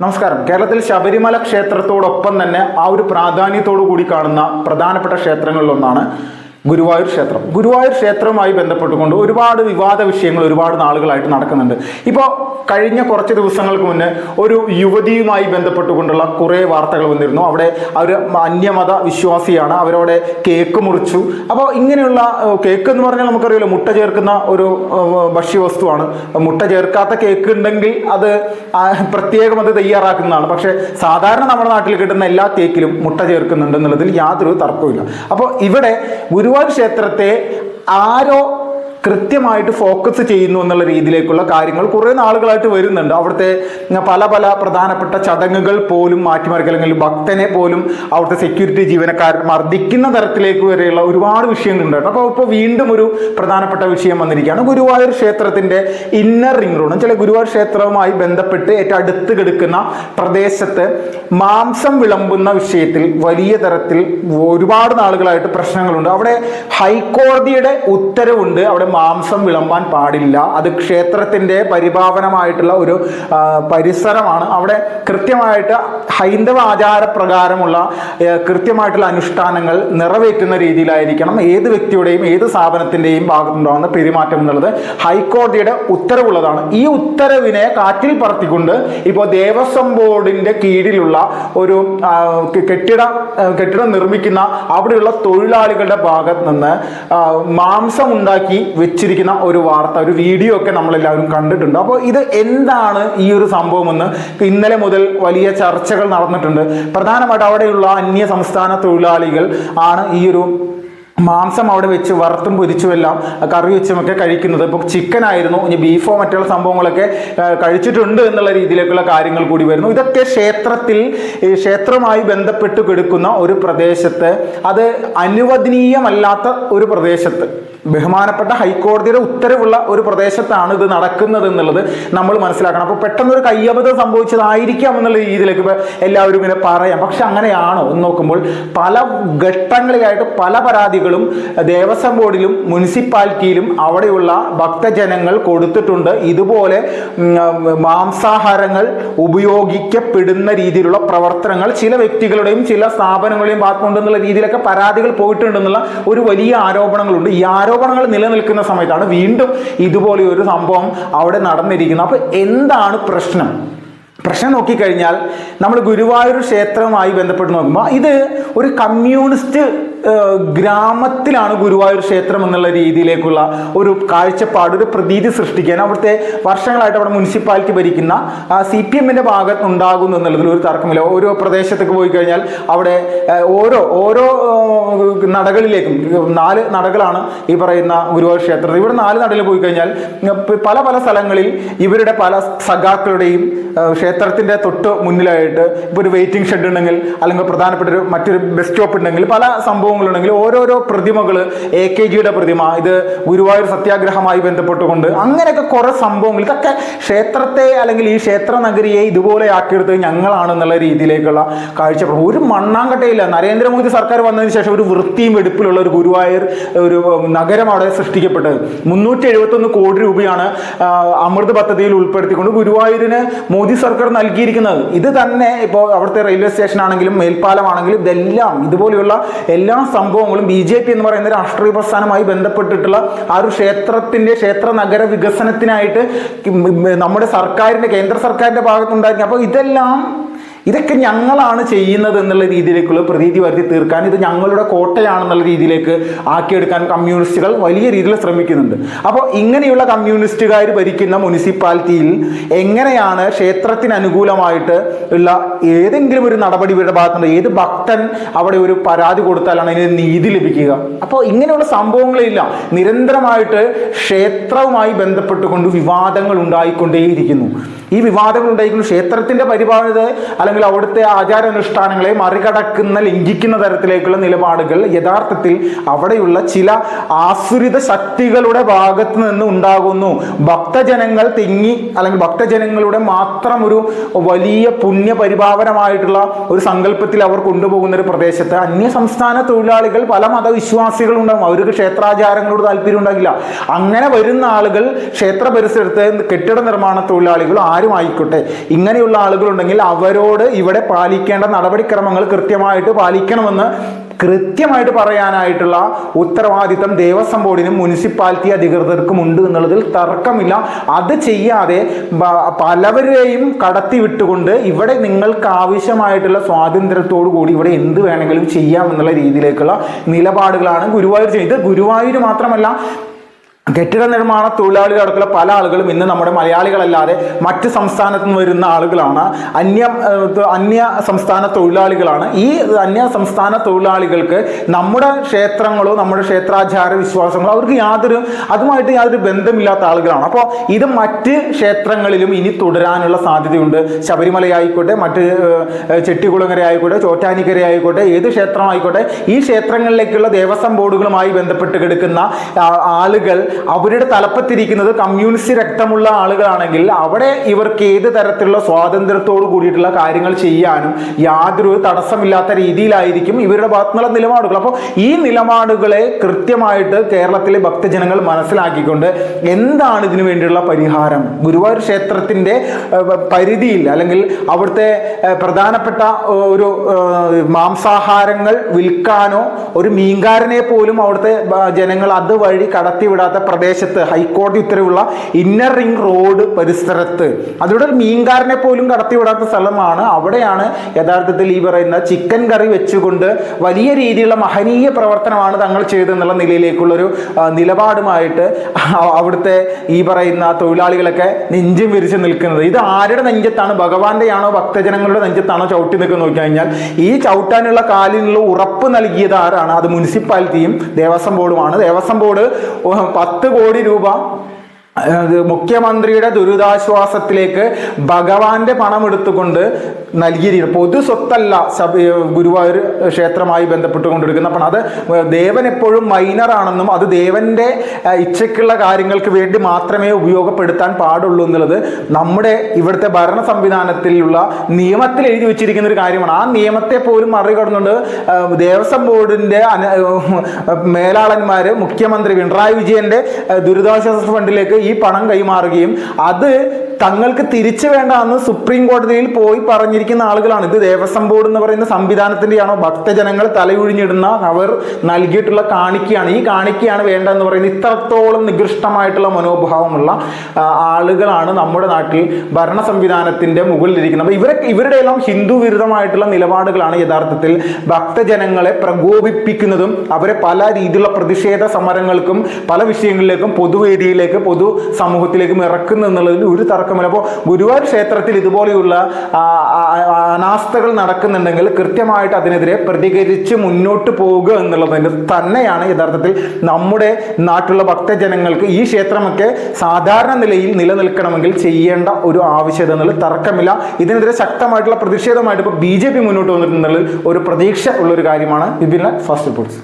നമസ്കാരം. കേരളത്തിൽ ശബരിമല ക്ഷേത്രത്തോടൊപ്പം തന്നെ ആ ഒരു പ്രാധാന്യത്തോടു കൂടി കാണുന്ന പ്രധാനപ്പെട്ട ക്ഷേത്രങ്ങളിലൊന്നാണ് ഗുരുവായൂർ ക്ഷേത്രം. ഗുരുവായൂർ ക്ഷേത്രവുമായി ബന്ധപ്പെട്ടുകൊണ്ട് ഒരുപാട് വിവാദ വിഷയങ്ങൾ ഒരുപാട് നാളുകളായിട്ട് നടക്കുന്നുണ്ട്. ഇപ്പോൾ കഴിഞ്ഞ കുറച്ച് ദിവസങ്ങൾക്ക് മുന്നേ ഒരു യുവതിയുമായി ബന്ധപ്പെട്ടുകൊണ്ടുള്ള കുറേ വാർത്തകൾ വന്നിരുന്നു. അവിടെ അവർ അന്യമത വിശ്വാസിയാണ്, അവരവിടെ കേക്ക് മുറിച്ചു. അപ്പോൾ ഇങ്ങനെയുള്ള കേക്ക് എന്ന് പറഞ്ഞാൽ നമുക്കറിയാലോ, മുട്ട ചേർക്കുന്ന ഒരു ഭക്ഷ്യവസ്തുവാണ്. മുട്ട ചേർക്കാത്ത കേക്ക് ഉണ്ടെങ്കിൽ അത് പ്രത്യേകം അത് തയ്യാറാക്കുന്നതാണ്. പക്ഷേ സാധാരണ നമ്മുടെ നാട്ടിൽ കിട്ടുന്ന എല്ലാ കേക്കിലും മുട്ട ചേർക്കുന്നുണ്ട് എന്നുള്ളതിൽ യാതൊരു തർക്കവുമില്ല. അപ്പോൾ ഇവിടെ ഗുരുവായൂർ ക്ഷേത്രത്തെ ആരോ കൃത്യമായിട്ട് ഫോക്കസ് ചെയ്യുന്നു എന്നുള്ള രീതിയിലേക്കുള്ള കാര്യങ്ങൾ കുറേ നാളുകളായിട്ട് വരുന്നുണ്ട്. അവിടുത്തെ പല പല പ്രധാനപ്പെട്ട ചടങ്ങുകൾ പോലും മാറ്റിമറിക്കൽ, അല്ലെങ്കിൽ ഭക്തനെ പോലും അവിടുത്തെ സെക്യൂരിറ്റി ജീവനക്കാരൻ മർദ്ദിക്കുന്ന തരത്തിലേക്ക് വരെയുള്ള ഒരുപാട് വിഷയങ്ങളുണ്ടായിരുന്നു. അപ്പോൾ ഇപ്പോൾ വീണ്ടും ഒരു പ്രധാനപ്പെട്ട വിഷയം വന്നിരിക്കുകയാണ്. ഗുരുവായൂർ ക്ഷേത്രത്തിൻ്റെ ഇന്നർ റിംഗ് റോഡ്, ചില ഗുരുവായൂർ ക്ഷേത്രവുമായി ബന്ധപ്പെട്ട് ഏറ്റവും അടുത്ത് കിടക്കുന്ന പ്രദേശത്ത് മാംസം വിളമ്പുന്ന വിഷയത്തിൽ വലിയ തരത്തിൽ ഒരുപാട് നാളുകളായിട്ട് പ്രശ്നങ്ങളുണ്ട്. അവിടെ ഹൈക്കോടതിയുടെ ഉത്തരവുണ്ട്, അവിടെ മാംസം വിളമ്പാൻ പാടില്ല. അത് ക്ഷേത്രത്തിൻ്റെ പരിപാവനമായിട്ടുള്ള ഒരു പരിസരമാണ്. അവിടെ കൃത്യമായിട്ട് ഹൈന്ദവ ആചാരപ്രകാരമുള്ള കൃത്യമായിട്ടുള്ള അനുഷ്ഠാനങ്ങൾ നിറവേറ്റുന്ന രീതിയിലായിരിക്കണം ഏത് വ്യക്തിയുടെയും ഏത് സ്ഥാപനത്തിൻ്റെയും ഭാഗത്തുണ്ടാകുന്ന പെരുമാറ്റം എന്നുള്ളത് ഹൈക്കോടതിയുടെ ഉത്തരവുള്ളതാണ്. ഈ ഉത്തരവിനെ കാറ്റിൽ പറത്തിക്കൊണ്ട് ഇപ്പോൾ ദേവസ്വം ബോർഡിൻ്റെ കീഴിലുള്ള ഒരു കെട്ടിടം നിർമ്മിക്കുന്ന അവിടെയുള്ള തൊഴിലാളികളുടെ ഭാഗത്ത് നിന്ന് മാംസം ഉണ്ടാക്കി വെച്ചിരിക്കുന്ന ഒരു വാർത്ത, ഒരു വീഡിയോ ഒക്കെ നമ്മളെല്ലാവരും കണ്ടിട്ടുണ്ട്. അപ്പോൾ ഇത് എന്താണ് ഈ ഒരു സംഭവമെന്ന് ഇന്നലെ മുതൽ വലിയ ചർച്ചകൾ നടന്നിട്ടുണ്ട്. പ്രധാനമായിട്ട് അവിടെയുള്ള അന്യ സംസ്ഥാന തൊഴിലാളികൾ ആണ് ഈ ഒരു മാംസം അവിടെ വെച്ച് വറുത്തും പൊരിച്ചും എല്ലാം കറി വെച്ചുമൊക്കെ കഴിക്കുന്നത്. ഇപ്പോൾ ചിക്കൻ ആയിരുന്നു, ഇനി ബീഫോ മറ്റുള്ള സംഭവങ്ങളൊക്കെ കഴിച്ചിട്ടുണ്ട് എന്നുള്ള രീതിയിലേക്കുള്ള കാര്യങ്ങൾ കൂടി വരുന്നു. ഇതൊക്കെ ക്ഷേത്രവുമായി ബന്ധപ്പെട്ട് കിടക്കുന്ന ഒരു പ്രദേശത്ത്, അത് അനുവദനീയമല്ലാത്ത ഒരു പ്രദേശത്ത്, ബഹുമാനപ്പെട്ട ഹൈക്കോടതിയുടെ ഉത്തരവുള്ള ഒരു പ്രദേശത്താണ് ഇത് നടക്കുന്നത് എന്നുള്ളത് നമ്മൾ മനസ്സിലാക്കണം. അപ്പോൾ പെട്ടെന്നൊരു കയ്യബദ്ധം സംഭവിച്ചതായിരിക്കാം എന്നുള്ള രീതിയിലേക്ക് എല്ലാവരും ഇങ്ങനെ പറയാം. പക്ഷെ അങ്ങനെയാണോ എന്ന് നോക്കുമ്പോൾ പല ഘട്ടങ്ങളിലായിട്ട് പല പരാതികളും ദേവസ്വം ബോർഡിലും മുനിസിപ്പാലിറ്റിയിലും അവിടെയുള്ള ഭക്തജനങ്ങൾ കൊടുത്തിട്ടുണ്ട്. ഇതുപോലെ മാംസാഹാരങ്ങൾ ഉപയോഗിക്കപ്പെടുന്ന രീതിയിലുള്ള പ്രവർത്തനങ്ങൾ ചില വ്യക്തികളുടെയും ചില സ്ഥാപനങ്ങളുടെയും ഭാഗത്തുണ്ടെന്നുള്ള രീതിയിലൊക്കെ പരാതികൾ പോയിട്ടുണ്ടെന്നുള്ള ഒരു വലിയ ആരോപണങ്ങളുണ്ട്. ഈ ആരോപണങ്ങൾ നിലനിൽക്കുന്ന സമയത്താണ് വീണ്ടും ഇതുപോലെ ഒരു സംഭവം അവിടെ നടന്നിരിക്കുന്നത്. അപ്പോൾ എന്താണ് പ്രശ്നം നോക്കിക്കഴിഞ്ഞാൽ, നമ്മൾ ഗുരുവായൂർ ക്ഷേത്രവുമായി ബന്ധപ്പെട്ട് നോക്കുമ്പോൾ ഇത് ഒരു കമ്മ്യൂണിസ്റ്റ് ഗ്രാമത്തിലാണ് ഗുരുവായൂർ ക്ഷേത്രം എന്നുള്ള രീതിയിലേക്കുള്ള ഒരു കാഴ്ചപ്പാട്, ഒരു പ്രതീതി സൃഷ്ടിക്കാൻ അവിടുത്തെ വർഷങ്ങളായിട്ട് അവിടെ മുനിസിപ്പാലിറ്റി ഭരിക്കുന്ന CPM-ന്റെ ഭാഗത്ത് ഉണ്ടാകുന്നു എന്നുള്ളതിൽ ഒരു തർക്കമില്ല. ഓരോ പ്രദേശത്തേക്ക് പോയി കഴിഞ്ഞാൽ അവിടെ ഓരോ നടകളിലേക്കും, 4 നടകളാണ് ഈ പറയുന്ന ഗുരുവായൂർ ക്ഷേത്രത്തിൽ. ഇവിടെ 4 നടയിൽ പോയി കഴിഞ്ഞാൽ പല പല സ്ഥലങ്ങളിൽ ഇവരുടെ പല സഖാക്കളുടെയും ക്ഷേത്രത്തിൻ്റെ തൊട്ട് മുന്നിലായിട്ട് ഇപ്പോൾ ഒരു വെയിറ്റിംഗ് ഷെഡ് ഉണ്ടെങ്കിൽ, അല്ലെങ്കിൽ പ്രധാനപ്പെട്ട മറ്റൊരു ബസ് സ്റ്റോപ്പ് ഉണ്ടെങ്കിൽ, പല സംഭവങ്ങളുണ്ടെങ്കിൽ ഓരോരോ പ്രതിമകൾ, AKGയുടെ പ്രതിമ, ഇത് ഗുരുവായൂർ സത്യാഗ്രഹമായി ബന്ധപ്പെട്ടുകൊണ്ട് അങ്ങനെയൊക്കെ കുറേ സംഭവങ്ങൾ, ഇതൊക്കെ ക്ഷേത്രത്തെ അല്ലെങ്കിൽ ഈ ക്ഷേത്ര നഗരിയെ ഇതുപോലെ ആക്കിയെടുത്തത് ഞങ്ങളാണെന്നുള്ള രീതിയിലേക്കുള്ള കാഴ്ചപ്പാട്. ഒരു മണ്ണാങ്കട്ടയില്ല. നരേന്ദ്രമോദി സർക്കാർ വന്നതിന് ശേഷം ഒരു വൃത്തിയും വെടുപ്പിലുള്ള ഒരു ഗുരുവായൂർ ഒരു നഗരം അവിടെ സൃഷ്ടിക്കപ്പെട്ടത്. 371 കോടി രൂപയാണ് അമൃത് പദ്ധതിയിൽ ഉൾപ്പെടുത്തിക്കൊണ്ട് ഗുരുവായൂരിന് മോദി സർക്കാർ നൽകിയിരിക്കുന്നത്. ഇത് തന്നെ ഇപ്പോൾ അവിടുത്തെ റെയിൽവേ സ്റ്റേഷൻ ആണെങ്കിലും മേൽപ്പാലമാണെങ്കിലും ഇതെല്ലാം ഇതുപോലെയുള്ള എല്ലാ സംഭവങ്ങളും BJP എന്ന് പറയുന്ന രാഷ്ട്രീയ പ്രസ്ഥാനമായി ബന്ധപ്പെട്ടിട്ടുള്ള ആ ഒരു ക്ഷേത്ര നഗര വികസനത്തിനായിട്ട് നമ്മുടെ സർക്കാരിൻ്റെ, കേന്ദ്ര സർക്കാരിൻ്റെ ഭാഗത്തുണ്ടായിരിക്കും. അപ്പോൾ ഇതൊക്കെ ഞങ്ങളാണ് ചെയ്യുന്നത് എന്നുള്ള രീതിയിലേക്കുള്ള പ്രതീതി വരുത്തി തീർക്കാൻ, ഇത് ഞങ്ങളുടെ കോട്ടയാണെന്നുള്ള രീതിയിലേക്ക് ആക്കിയെടുക്കാൻ കമ്മ്യൂണിസ്റ്റുകൾ വലിയ രീതിയിൽ ശ്രമിക്കുന്നുണ്ട്. അപ്പോൾ ഇങ്ങനെയുള്ള കമ്മ്യൂണിസ്റ്റുകാർ ഭരിക്കുന്ന മുനിസിപ്പാലിറ്റിയിൽ എങ്ങനെയാണ് ക്ഷേത്രത്തിന് അനുകൂലമായിട്ട് ഉള്ള ഏതെങ്കിലും ഒരു നടപടി ഇവരുടെ ഭാഗത്തുണ്ട്? ഏത് ഭക്തൻ അവിടെ ഒരു പരാതി കൊടുത്താലാണ് അതിന് നീതി ലഭിക്കുക? അപ്പോൾ ഇങ്ങനെയുള്ള സംഭവങ്ങളില്ല. നിരന്തരമായിട്ട് ക്ഷേത്രവുമായി ബന്ധപ്പെട്ടുകൊണ്ട് വിവാദങ്ങൾ ഉണ്ടായിക്കൊണ്ടേയിരിക്കുന്നു. ഈ വിവാദങ്ങൾ ഉണ്ടായിരിക്കുന്നു. ക്ഷേത്രത്തിൻ്റെ പരിപാലനത അല്ലെങ്കിൽ അവിടുത്തെ ആചാരാനുഷ്ഠാനങ്ങളെ മറികടക്കുന്ന, ലംഘിക്കുന്ന തരത്തിലേക്കുള്ള നിലപാടുകൾ യഥാർത്ഥത്തിൽ അവിടെയുള്ള ചില ആസുരിത ശക്തികളുടെ ഭാഗത്ത് നിന്ന് ഉണ്ടാകുന്നു. ഭക്തജനങ്ങൾ അല്ലെങ്കിൽ ഭക്തജനങ്ങളുടെ മാത്രം ഒരു വലിയ പുണ്യ പരിപാവനമായിട്ടുള്ള ഒരു സങ്കല്പത്തിൽ അവർ കൊണ്ടുപോകുന്ന ഒരു പ്രദേശത്ത് അന്യ സംസ്ഥാന തൊഴിലാളികൾ, പല മതവിശ്വാസികളുണ്ടാകും. അവർക്ക് ക്ഷേത്രാചാരങ്ങളോട് താല്പര്യം ഉണ്ടാകില്ല. അങ്ങനെ വരുന്ന ആളുകൾ ക്ഷേത്ര പരിസരത്ത് കെട്ടിട നിർമ്മാണ തൊഴിലാളികൾ ആരും ആയിക്കോട്ടെ, ഇങ്ങനെയുള്ള ആളുകളുണ്ടെങ്കിൽ അവരോട് ഇവിടെ പാലിക്കേണ്ട നടപടിക്രമങ്ങൾ കൃത്യമായിട്ട് പാലിക്കണമെന്ന് കൃത്യമായിട്ട് പറയാനായിട്ടുള്ള ഉത്തരവാദിത്തം ദേവസ്വം ബോർഡിനും മുനിസിപ്പാലിറ്റി അധികൃതർക്കും ഉണ്ട് എന്നുള്ളതിൽ തർക്കമില്ല. അത് ചെയ്യാതെ പലവരെയും കടത്തി വിട്ടുകൊണ്ട് ഇവിടെ നിങ്ങൾക്ക് ആവശ്യമായിട്ടുള്ള സ്വാതന്ത്ര്യത്തോടു കൂടി ഇവിടെ എന്ത് വേണമെങ്കിലും ചെയ്യാം എന്നുള്ള രീതിയിലേക്കുള്ള നിലപാടുകളാണ് ഗുരുവായൂർ ചെയ്യുന്നത്. ഇത് ഗുരുവായൂർ മാത്രമല്ല, കെട്ടിട നിർമ്മാണ തൊഴിലാളികളടക്കമുള്ള പല ആളുകളും ഇന്ന് നമ്മുടെ മലയാളികളല്ലാതെ മറ്റ് സംസ്ഥാനത്ത് നിന്ന് വരുന്ന ആളുകളാണ്, അന്യ സംസ്ഥാന തൊഴിലാളികളാണ്. ഈ അന്യ സംസ്ഥാന തൊഴിലാളികൾക്ക് നമ്മുടെ ക്ഷേത്രങ്ങളോ നമ്മുടെ ക്ഷേത്രാചാര വിശ്വാസങ്ങളോ അവർക്ക് അതുമായിട്ട് യാതൊരു ബന്ധമില്ലാത്ത ആളുകളാണ്. അപ്പോൾ ഇത് മറ്റ് ക്ഷേത്രങ്ങളിലും ഇനി തുടരാനുള്ള സാധ്യതയുണ്ട്. ശബരിമല ആയിക്കോട്ടെ, മറ്റ് ചെട്ടികുളങ്ങര ആയിക്കോട്ടെ, ചോറ്റാനിക്കര ആയിക്കോട്ടെ, ഏത് ക്ഷേത്രമായിക്കോട്ടെ, ഈ ക്ഷേത്രങ്ങളിലേക്കുള്ള ദേവസ്വം ബോർഡുകളുമായി ബന്ധപ്പെട്ട് കിടക്കുന്ന ആളുകൾ അവരുടെ തലപ്പത്തിരിക്കുന്നത് കമ്മ്യൂണിസ്റ്റ് രക്തമുള്ള ആളുകളാണെങ്കിൽ അവിടെ ഇവർക്ക് ഏത് തരത്തിലുള്ള സ്വാതന്ത്ര്യത്തോട് കൂടിയിട്ടുള്ള കാര്യങ്ങൾ ചെയ്യാനും യാതൊരു തടസ്സമില്ലാത്ത രീതിയിലായിരിക്കും ഇവരുടെ ഭാഗത്തുനിന്നുള്ള നിലപാടുകൾ. അപ്പോൾ ഈ നിലപാടുകളെ കൃത്യമായിട്ട് കേരളത്തിലെ ഭക്തജനങ്ങൾ മനസ്സിലാക്കിക്കൊണ്ട് എന്താണ് ഇതിനു വേണ്ടിയുള്ള പരിഹാരം, ഗുരുവായൂർ ക്ഷേത്രത്തിന്റെ പരിധിയിൽ അല്ലെങ്കിൽ അവിടുത്തെ പ്രധാനപ്പെട്ട ഒരു മാംസാഹാരങ്ങൾ വിൽക്കാനോ ഒരു മീൻകാരനെ പോലും അവിടുത്തെ ജനങ്ങൾ അതുവഴി കടത്തിവിടാത്ത പ്രദേശത്ത് ഹൈക്കോടതി ഉത്തരവുള്ള ഇന്നർ റിംഗ് റോഡ് പരിസരത്ത് അതിലൂടെ ഒരു മീൻകാരനെ പോലും കടത്തിവിടാത്ത സ്ഥലമാണ്. അവിടെയാണ് യഥാർത്ഥത്തിൽ ഈ പറയുന്ന ചിക്കൻ കറി വെച്ചുകൊണ്ട് വലിയ രീതിയിലുള്ള മഹനീയ പ്രവർത്തനമാണ് തങ്ങൾ ചെയ്തെന്നുള്ള നിലയിലേക്കുള്ളൊരു നിലപാടുമായിട്ട് അവിടുത്തെ ഈ പറയുന്ന തൊഴിലാളികളൊക്കെ നെഞ്ചും വിരിച്ച് നിൽക്കുന്നത്. ഇത് ആരുടെ നെഞ്ചത്താണ്? ഭഗവാന്റെയാണോ ഭക്തജനങ്ങളുടെ നെഞ്ചത്താണോ ചവിട്ടി നിൽക്കുന്നത് നോക്കി കഴിഞ്ഞാൽ ഈ ചവിട്ടാനുള്ള കാലിനുള്ള ഉറപ്പ് നൽകിയത് ആരാണ്? അത് മുനിസിപ്പാലിറ്റിയും ദേവസ്വം ബോർഡുമാണ്. ദേവസ്വം ബോർഡ് 10 കോടി രൂപ മുഖ്യമന്ത്രിയുടെ ദുരിതാശ്വാസത്തിലേക്ക് ഭഗവാന്റെ പണം എടുത്തുകൊണ്ട് നൽകിയിരിക്കുന്നു. പൊതു സ്വത്തല്ല ഗുരുവായൂർ ക്ഷേത്രമായി ബന്ധപ്പെട്ടുകൊണ്ടിരിക്കുന്ന പണം. അത് ദേവൻ എപ്പോഴും മൈനർ ആണെന്നും അത് ദേവന്റെ ഇച്ഛയ്ക്കുള്ള കാര്യങ്ങൾക്ക് വേണ്ടി മാത്രമേ ഉപയോഗപ്പെടുത്താൻ പാടുള്ളൂ എന്നുള്ളത് നമ്മുടെ ഇവിടുത്തെ ഭരണ സംവിധാനത്തിലുള്ള നിയമത്തിൽ എഴുതി വെച്ചിരിക്കുന്ന ഒരു കാര്യമാണ്. ആ നിയമത്തെ പോലും മറികടന്നുകൊണ്ട് ദേവസ്വം ബോർഡിന്റെ മേലാളന്മാര് മുഖ്യമന്ത്രി പിണറായി വിജയന്റെ ദുരിതാശ്വാസ ഫണ്ടിലേക്ക് ഈ പണം കൈമാറുകയും അത് തങ്ങൾക്ക് തിരിച്ചു വേണ്ടെന്ന് സുപ്രീം കോടതിയിൽ പോയി പറഞ്ഞിരിക്കുന്ന ആളുകളാണ്. ഇത് ദേവസ്വം ബോർഡ് എന്ന് പറയുന്ന സംവിധാനത്തിന്റെയാണോ? ഭക്തജനങ്ങൾ തലയൊഴിഞ്ഞിടുന്ന അവർ നൽകിയിട്ടുള്ള കാണിക്കയാണ്. ഈ കാണിക്കയാണ് വേണ്ടതെന്ന് പറയുന്നത് ഇത്രത്തോളം നികൃഷ്ടമായിട്ടുള്ള മനോഭാവമുള്ള ആളുകളാണ് നമ്മുടെ നാട്ടിൽ ഭരണ സംവിധാനത്തിന്റെ മുകളിലിരിക്കുന്നത്. അപ്പോൾ ഇവരുടെ എല്ലാം ഹിന്ദു വിരുദ്ധമായിട്ടുള്ള നിലപാടുകളാണ് യഥാർത്ഥത്തിൽ ഭക്തജനങ്ങളെ പ്രകോപിപ്പിക്കുന്നതും അവരെ പല രീതിയിലുള്ള പ്രതിഷേധ സമരങ്ങൾക്കും പല വിഷയങ്ങളിലേക്കും പൊതുവേദിയിലേക്ക് പൊതു സമൂഹത്തിലേക്കും ഇറക്കുന്നു എന്നുള്ളതിൽ ഒരു തർക്കമില്ല. അപ്പോൾ ഗുരുവായൂർ ക്ഷേത്രത്തിൽ ഇതുപോലെയുള്ള അനാസ്ഥകൾ നടക്കുന്നുണ്ടെങ്കിൽ കൃത്യമായിട്ട് അതിനെതിരെ പ്രതികരിച്ച് മുന്നോട്ട് പോകുക എന്നുള്ളത് തന്നെയാണ് യഥാർത്ഥത്തിൽ നമ്മുടെ നാട്ടിലുള്ള ഭക്തജനങ്ങൾക്ക് ഈ ക്ഷേത്രമൊക്കെ സാധാരണ നിലയിൽ നിലനിൽക്കണമെങ്കിൽ ചെയ്യേണ്ട ഒരു ആവശ്യകത എന്നുള്ളത് തർക്കമില്ല. ഇതിനെതിരെ ശക്തമായിട്ടുള്ള പ്രതിഷേധമായിട്ട് ഇപ്പോൾ BJP മുന്നോട്ട് വന്നിട്ടുണ്ടെങ്കിൽ ഒരു പ്രതീക്ഷ ഉള്ളൊരു കാര്യമാണ്. Vipin first reports.